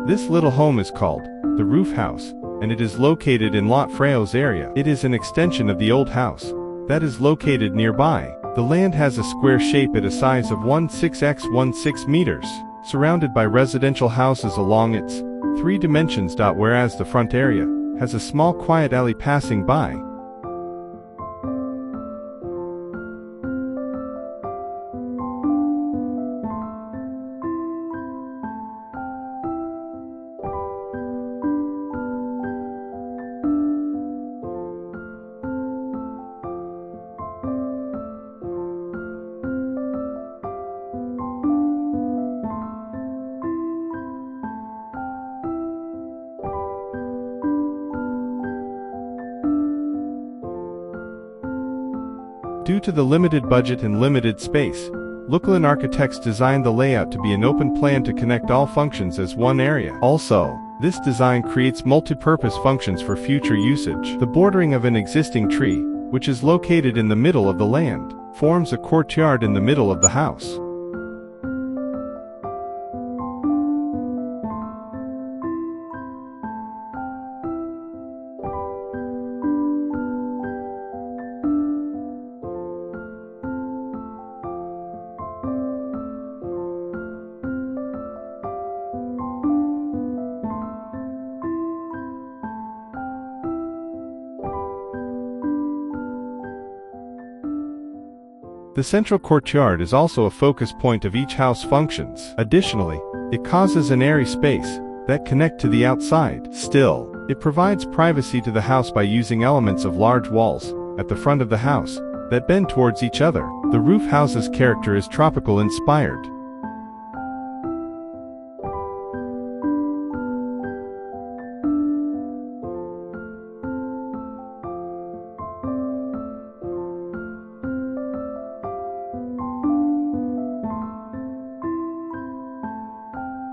This little home is called the roof house, and it is located in Lat Phrao's area. It is an extension of the old house that is located nearby. The land has a square shape at a size of 16x16 meters, surrounded by residential houses along its 3 dimensions. Whereas the front area has a small quiet alley passing by. Due to the limited budget and limited space, Looklen Architects designed the layout to be an open plan to connect all functions as one area. Also, this design creates multipurpose functions for future usage. The bordering of an existing tree, which is located in the middle of the land, forms a courtyard in the middle of the house. The central courtyard is also a focus point of each house functions. Additionally, it causes an airy space that connect to the outside. Still, it provides privacy to the house by using elements of large walls at the front of the house that bend towards each other. The roof house's character is tropical inspired.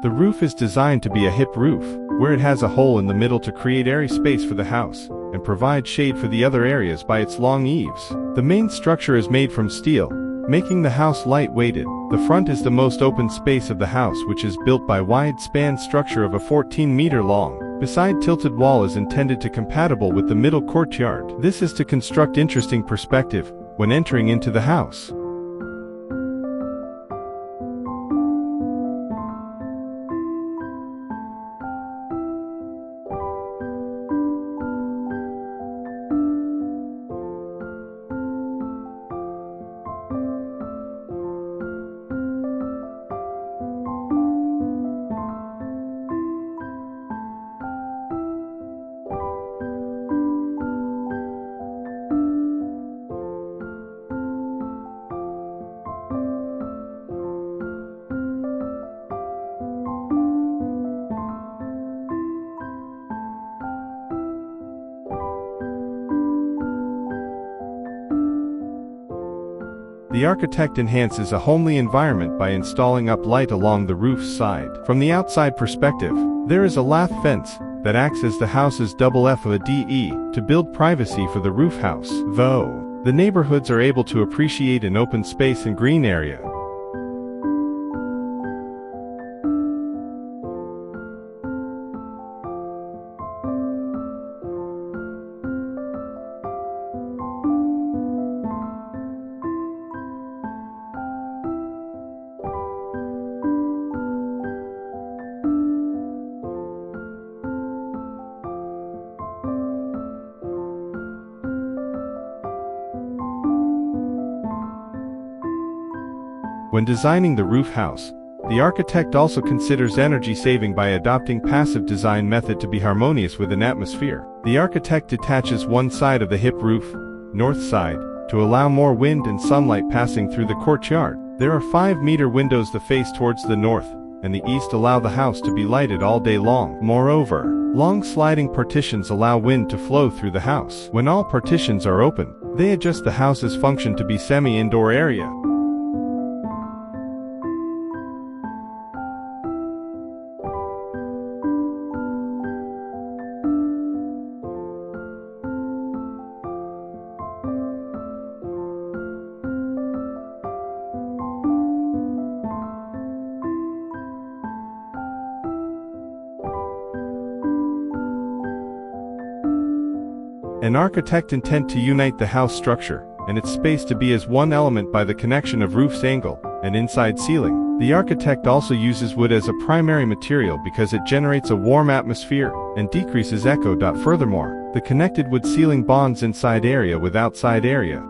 The roof is designed to be a hip roof, where it has a hole in the middle to create airy space for the house, and provide shade for the other areas by its long eaves. The main structure is made from steel, making the house light-weighted. The front is the most open space of the house, which is built by wide-span structure of a 14-meter long. Beside tilted wall is intended to compatible with the middle courtyard. This is to construct interesting perspective when entering into the house. The architect enhances a homely environment by installing up light along the roof's side. From the outside perspective, there is a lath fence that acts as the house's double FADE to build privacy for the roof house. Though, the neighborhoods are able to appreciate an open space and green area. When designing the roof house, the architect also considers energy saving by adopting passive design method to be harmonious with an atmosphere. The architect detaches one side of the hip roof, north side, to allow more wind and sunlight passing through the courtyard. There are 5-meter windows that face towards the north and the east allow the house to be lighted all day long. Moreover, long sliding partitions allow wind to flow through the house. When all partitions are open, they adjust the house's function to be semi-indoor area. An architect intent to unite the house structure and its space to be as one element by the connection of roof's angle and inside ceiling. The architect also uses wood as a primary material because it generates a warm atmosphere and decreases echo. Furthermore, the connected wood ceiling bonds inside area with outside area,